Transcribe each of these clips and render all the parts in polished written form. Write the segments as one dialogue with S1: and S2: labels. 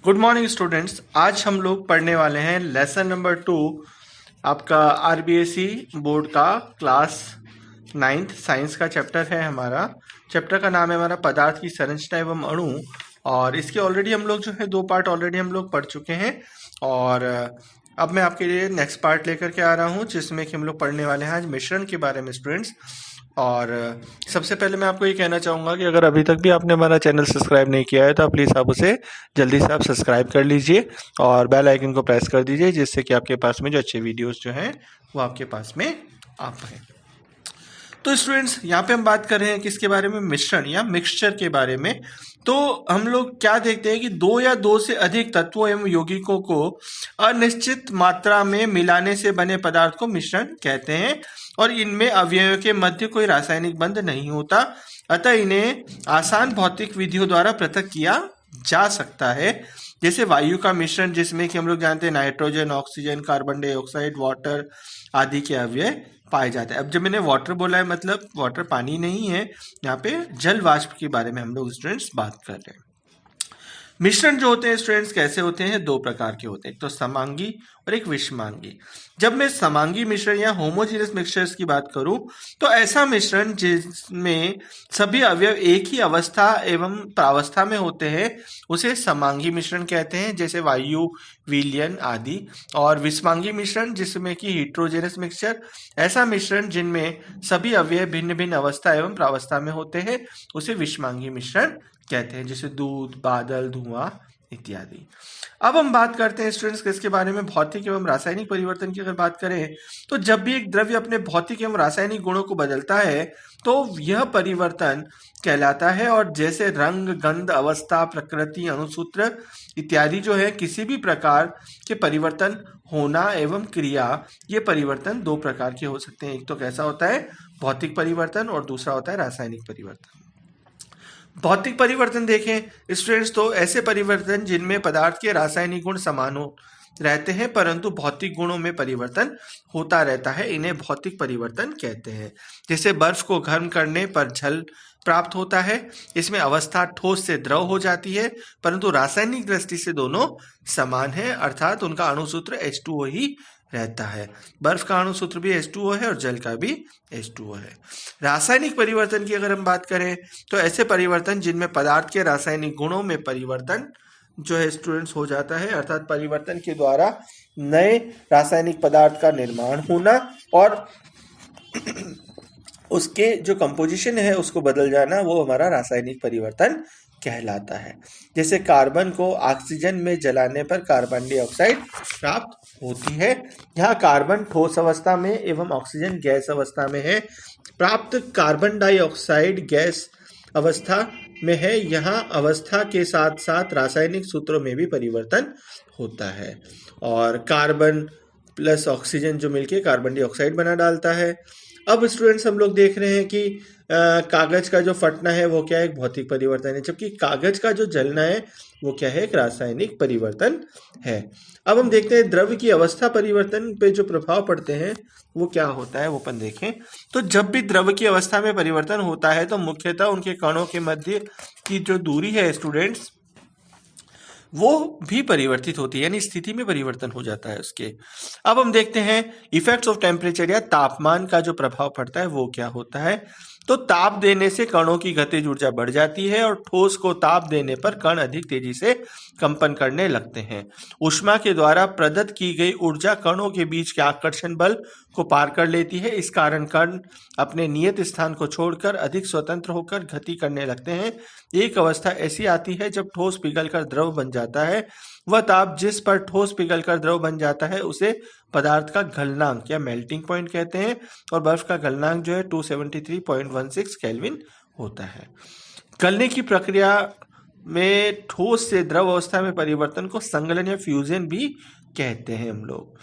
S1: Good morning students. आज हम लोग पढ़ने वाले हैं लेसन नंबर 2 आपका आरबीएसई बोर्ड का क्लास 9th साइंस का चैप्टर है। हमारा चैप्टर का नाम है हमारा पदार्थ की संरचना एवं अणु। और इसके ऑलरेडी हम लोग जो है 2 पार्ट ऑलरेडी हम लोग पढ़ चुके हैं। और अब मैं आपके लिए नेक्स्ट पार्ट लेकर के आ रहा हूँ जिसमें कि हम लोग पढ़ने वाले हैं आज मिश्रण के बारे में स्टूडेंट्स। और सबसे पहले मैं आपको ये कहना चाहूँगा कि अगर अभी तक भी आपने हमारा चैनल सब्सक्राइब नहीं किया है तो प्लीज़ आप उसे जल्दी से आप सब्सक्राइब कर लीजिए और बेल आइकन को प्रेस कर दीजिए, जिससे कि आपके पास में जो अच्छे वीडियोस जो हैं वो आपके पास में आ पाए। तो स्टूडेंट्स, यहाँ पे हम बात कर रहे हैं किसके बारे में? मिश्रण या मिक्सचर के बारे में। तो हम लोग क्या देखते हैं कि 2 या 2 से अधिक तत्वों एवं यौगिकों को अनिश्चित मात्रा में मिलाने से बने पदार्थ को मिश्रण कहते हैं और इनमें अवयवों के मध्य कोई रासायनिक बंध नहीं होता, अतः इन्हें आसान भौतिक विधियों द्वारा पृथक किया जा सकता है। जैसे वायु का मिश्रण, जिसमें कि हम लोग जानते हैं nitrogen, oxygen, carbon dioxide, water आदि के अवयव पाए जाते हैं। अब जब मैंने वाटर बोला है मतलब वाटर पानी नहीं है, यहाँ पे जल वाष्प के बारे में हम लोग स्टूडेंट्स बात कर रहे हैं। मिश्रण जो होते हैं स्टूडेंट्स कैसे होते हैं? 2 प्रकार के होते हैं, एक तो समांगी और एक विषमांगी। जब मैं समांगी मिश्रण या होमोजेनियस मिक्सचर्स की बात करूं तो ऐसा मिश्रण जिसमें सभी अवयव एक ही अवस्था एवं प्रावस्था में होते हैं उसे समांगी मिश्रण कहते हैं, जैसे वायु, विलयन आदि। और विषमांगी मिश्रण जिसमें कि हेट्रोजेनियस मिक्सचर, ऐसा मिश्रण जिनमें सभी अवयव भिन्न भिन्न अवस्था एवं प्रावस्था में होते हैं उसे विषमांगी मिश्रण कहते हैं, जैसे दूध, बादल, धुआं इत्यादि। अब हम बात करते हैं स्टूडेंट्स किसके बारे में? भौतिक एवं रासायनिक परिवर्तन की अगर बात करें तो जब भी एक द्रव्य अपने भौतिक एवं रासायनिक गुणों को बदलता है तो यह परिवर्तन कहलाता है। और जैसे रंग, गंध, अवस्था, प्रकृति, अणुसूत्र इत्यादि जो है किसी भी प्रकार के परिवर्तन होना एवं क्रिया, ये परिवर्तन 2 प्रकार के हो सकते हैं। एक तो कैसा होता है? भौतिक परिवर्तन, और दूसरा होता है रासायनिक परिवर्तन। भौतिक परिवर्तन देखें स्टूडेंट्स तो ऐसे परिवर्तन जिनमें पदार्थ के रासायनिक गुण समान हो रहते हैं परंतु भौतिक गुणों में परिवर्तन होता रहता है, इन्हें भौतिक परिवर्तन कहते हैं। जैसे बर्फ को गर्म करने पर जल प्राप्त होता है, इसमें अवस्था ठोस से द्रव हो जाती है परंतु रासायनिक दृष्टि से दोनों समान है, अर्थात उनका अणुसूत्र H2O ही रहता है। बर्फ का अणुसूत्र भी H2O है और जल का भी H2O है। रासायनिक परिवर्तन की अगर हम बात करें तो ऐसे परिवर्तन जिनमें पदार्थ के रासायनिक गुणों में परिवर्तन जो है स्टूडेंट्स हो जाता है, अर्थात परिवर्तन के द्वारा नए रासायनिक पदार्थ का निर्माण होना और उसके जो कंपोजिशन है उसको बदल जाना, वो हमारा रासायनिक परिवर्तन कहलाता है। जैसे कार्बन को ऑक्सीजन में जलाने पर कार्बन डाइऑक्साइड प्राप्त होती है। यहाँ कार्बन ठोस अवस्था में एवं ऑक्सीजन गैस अवस्था में है। प्राप्त कार्बन डाइऑक्साइड गैस अवस्था में है। यहाँ अवस्था के साथ साथ रासायनिक सूत्रों में भी परिवर्तन होता है और कार्बन प्लस ऑक्सीजन जो मिलके कार्बन डाइऑक्साइड बना डालता है। अब स्टूडेंट्स हम लोग देख रहे हैं कि कागज का जो फटना है वो क्या है? एक भौतिक परिवर्तन है, जबकि कागज का जो जलना है वो क्या है? एक रासायनिक परिवर्तन है। अब हम देखते हैं द्रव्य की अवस्था परिवर्तन पे जो प्रभाव पड़ते हैं वो क्या होता है, वो अपन देखें। तो जब भी द्रव्य की अवस्था में परिवर्तन होता है तो मुख्यतः उनके कणों के मध्य की जो दूरी है स्टूडेंट्स वो भी परिवर्तित होती है, यानी स्थिति में परिवर्तन हो जाता है उसके। अब हम देखते हैं इफेक्ट्स ऑफ टेम्परेचर या तापमान का जो प्रभाव पड़ता है वो क्या होता है। तो ताप देने से कणों की गतिज ऊर्जा बढ़ जाती है और ठोस को ताप देने पर कण अधिक तेजी से कंपन करने लगते हैं। ऊष्मा के द्वारा प्रदत्त की गई ऊर्जा कणों के बीच के आकर्षण बल को पार कर लेती है। इस कारण कण अपने नियत स्थान को छोड़कर अधिक स्वतंत्र होकर गति करने लगते हैं। एक अवस्था ऐसी आती है जब ठोस पिघलकर द्रव बन जाता है। वह ताप जिस पर ठोस पिघलकर द्रव बन जाता है उसे पदार्थ का गलनांक या मेल्टिंग पॉइंट कहते हैं और बर्फ का गलनांक जो है 273.16 केल्विन होता है। गलने की प्रक्रिया में ठोस से द्रव अवस्था में परिवर्तन को संगलन या फ्यूजन भी कहते हैं हम लोग।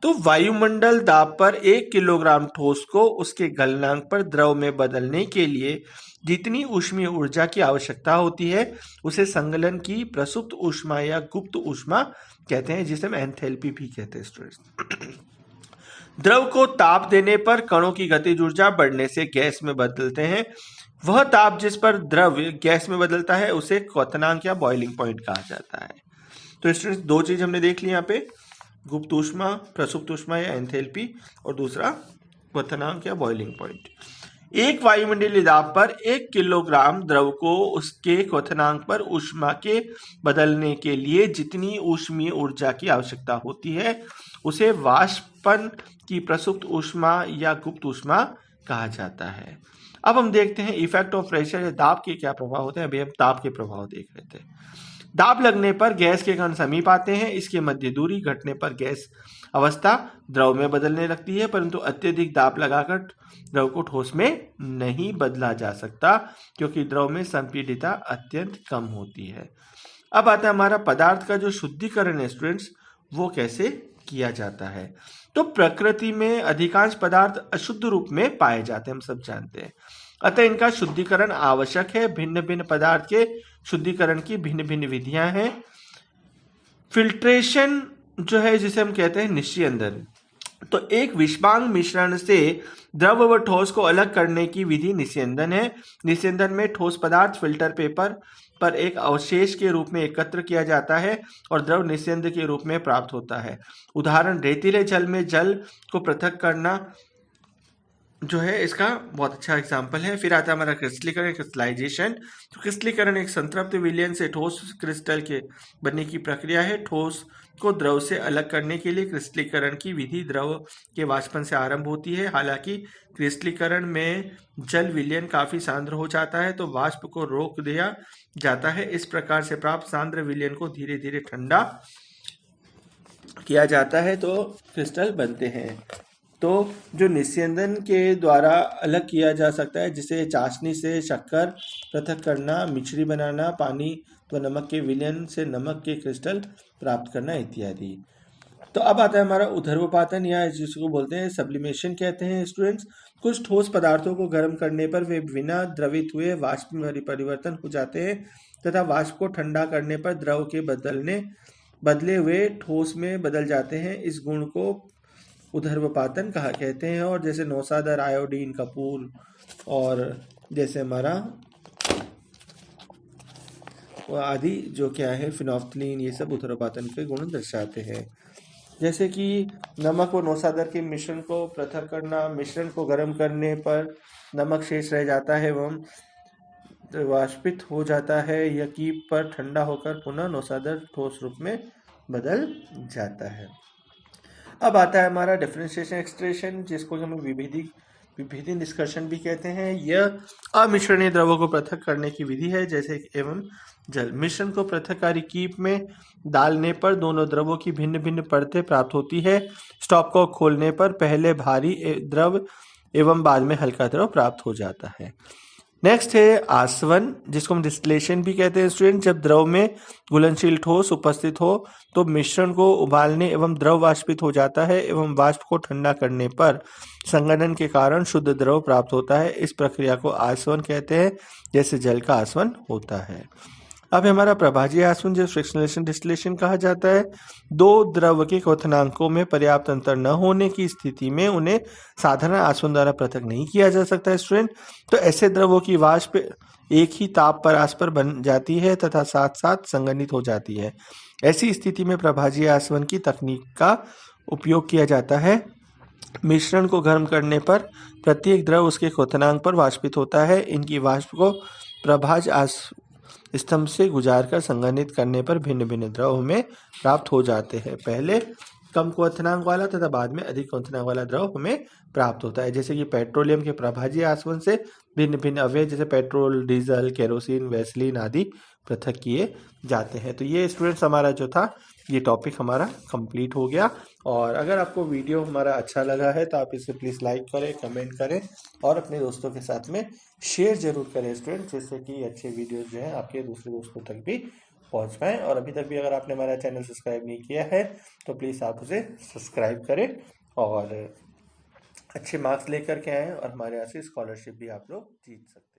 S1: तो वायुमंडल दाब पर 1 किलोग्राम ठोस को उसके गलनांक पर द्रव में बदलने के लिए जितनी ऊष्मीय ऊर्जा की आवश्यकता होती है उसे संगलन की प्रसुप्त ऊष्मा या गुप्त ऊष्मा कहते हैं, जिसे हम एंथैल्पी भी कहते हैं स्टूडेंट्स। द्रव को ताप देने पर कणों की गतिज ऊर्जा बढ़ने से गैस में बदलते हैं। वह ताप जिस पर द्रव गैस में बदलता है उसे क्वथनांक या बॉइलिंग पॉइंट कहा जाता है। तो स्टूडेंट्स दो चीज हमने देख ली यहाँ पे, गुप्त ऊष्मा, प्रसुप्त ऊष्मा या एंथैल्पी, और दूसरा क्वथनांक या बॉइलिंग पॉइंट। एक वायुमंडलीय दाब पर 1 किलोग्राम द्रव को उसके क्वथनांक पर ऊष्मा के बदलने के लिए जितनी ऊष्मीय ऊर्जा की आवश्यकता होती है उसे वाष्पन की प्रसुप्त ऊष्मा या गुप्त ऊष्मा कहा जाता है। अब हम देखते हैं इफेक्ट ऑफ प्रेशर या दाब के क्या प्रभाव होते हैं। अभी हम दाब के प्रभाव देख रहे थे। दाब लगने पर गैस के कण समीप आते हैं, इसके मध्य दूरी घटने पर गैस अवस्था द्रव में बदलने लगती है, परंतु अत्यधिक दाब लगाकर द्रव को ठोस में नहीं बदला जा सकता क्योंकि द्रव में संपीडितता अत्यंत कम होती है। अब आता है हमारा पदार्थ का जो शुद्धिकरण है स्टूडेंट्स, वो कैसे किया जाता है। तो प्रकृति में अधिकांश पदार्थ अशुद्ध रूप में पाए जाते हैं, हम सब जानते हैं, अतः इनका शुद्धिकरण आवश्यक है। भिन्न भिन्न पदार्थ के शुद्धिकरण की भिन्न भिन्न विधियां हैं। फिल्ट्रेशन जो है जिसे हम कहते हैं निस्यंदन, तो एक विषांग मिश्रण से द्रव व ठोस को अलग करने की विधि निस्यंदन है। निस्यंदन में ठोस पदार्थ फिल्टर पेपर पर एक अवशेष के रूप में एकत्र किया जाता है और द्रव निस्यंद के रूप में प्राप्त होता है। उदाहरण रेतीले जल में जल को पृथक करना जो है इसका बहुत अच्छा एग्जाम्पल है। फिर आता है हमारा क्रिस्टलीकरण, क्रिस्टलाइजेशन। तो क्रिस्टलीकरण एक संतृप्त विलयन से ठोस क्रिस्टल के बनने की प्रक्रिया है। ठोस को द्रव से अलग करने के लिए क्रिस्टलीकरण की विधि द्रव के वाष्पन से आरंभ होती है। हालांकि क्रिस्टलीकरण में जल विलयन काफी सांद्र हो जाता है तो वाष्प को रोक दिया जाता है। इस प्रकार से प्राप्त सांद्र विलयन को धीरे धीरे ठंडा किया जाता है तो क्रिस्टल बनते हैं। तो जो निस्यंदन के द्वारा अलग किया जा सकता है, जिसे चाशनी से शक्कर पृथक करना, मिश्री बनाना, पानी व नमक के विलयन से नमक के क्रिस्टल प्राप्त करना इत्यादि। तो अब आता है हमारा ऊर्ध्वपातन या जिसको बोलते हैं सब्लिमेशन कहते हैं स्टूडेंट्स। कुछ ठोस पदार्थों को गर्म करने पर वे बिना द्रवित हुए वाष्प में परिवर्तन हो जाते हैं तथा वाष्प को ठंडा करने पर द्रव के बदले हुए ठोस में बदल जाते हैं। इस गुण को ऊर्ध्वपातन कहा कहते हैं। और जैसे नौसादर, आयोडीन, कपूर और जैसे हमारा आदि जो क्या है फिनोफ्थलीन, ये सब ऊर्ध्वपातन के गुण दर्शाते हैं। जैसे कि नमक और नौसादर के मिश्रण को पृथक करना, मिश्रण को गर्म करने पर नमक शेष रह जाता है एवं वाष्पित हो जाता है। यह कीप पर ठंडा होकर पुनः नौसादर ठोस रूप में बदल जाता है। अब आता है हमारा डिफरेंशिएशन एक्सट्रेशन, जिसको हम विभेदी निष्कर्षण भी कहते हैं। यह अमिश्रणीय द्रवों को पृथक करने की विधि है। जैसे एवं जल मिश्रण को पृथककारी कीप में डालने पर दोनों द्रवों की भिन्न भिन्न परतें प्राप्त होती है। स्टॉप को खोलने पर पहले भारी द्रव एवं बाद में हल्का द्रव प्राप्त हो जाता है। नेक्स्ट है आसवन, जिसको हम डिस्टिलेशन भी कहते हैं स्टूडेंट। जब द्रव में घुलनशील ठोस उपस्थित हो तो मिश्रण को उबालने एवं द्रव वाष्पित हो जाता है एवं वाष्प को ठंडा करने पर संघनन के कारण शुद्ध द्रव प्राप्त होता है। इस प्रक्रिया को आसवन कहते हैं, जैसे जल का आसवन होता है। अब हमारा प्रभाजीय आसवन, जो फ्रिक्शनलेशन डिस्टिलेशन कहा जाता है। दो द्रव के क्वथनांकों में पर्याप्त अंतर न होने की स्थिति में उन्हें साधारण आसवन द्वारा पृथक नहीं किया जा सकता है स्टूडेंट। तो ऐसे द्रवों की वाष्प एक ही ताप परास्पर बन जाती है तथा साथ साथ संघनित हो जाती है। ऐसी स्थिति में प्रभाजीय आसवन की तकनीक का उपयोग किया जाता है। मिश्रण को गर्म करने पर प्रत्येक द्रव उसके क्वथनांक पर वाष्पित होता है। इनकी वाष्प को प्रभाज स्तंभ से गुजारकर संघनित करने पर भिन्न भिन्न द्रव में प्राप्त हो जाते हैं। पहले कम क्वथनांक वाला तथा बाद में अधिक क्वथनांक वाला द्रव हमें प्राप्त होता है। जैसे कि पेट्रोलियम के प्रभाजीय आसवन से भिन्न भिन्न अवयव जैसे पेट्रोल, डीजल, केरोसिन, वैसलीन आदि पृथक किए जाते हैं। तो ये स्टूडेंट्स हमारा जो था ये टॉपिक हमारा कंप्लीट हो गया। और अगर आपको वीडियो हमारा अच्छा लगा है तो आप इसे प्लीज़ लाइक करें, कमेंट करें और अपने दोस्तों के साथ में शेयर जरूर करें स्टूडेंट, जिससे कि अच्छे वीडियोस जो हैं आपके दूसरे दोस्तों तक भी पहुंच पाएँ। और अभी तक भी अगर आपने हमारा चैनल सब्सक्राइब नहीं किया है तो प्लीज़ आप उसे सब्सक्राइब करें और अच्छे मार्क्स लेकर के आएँ और हमारे यहाँ से स्कॉलरशिप भी आप लोग जीत सकते हैं।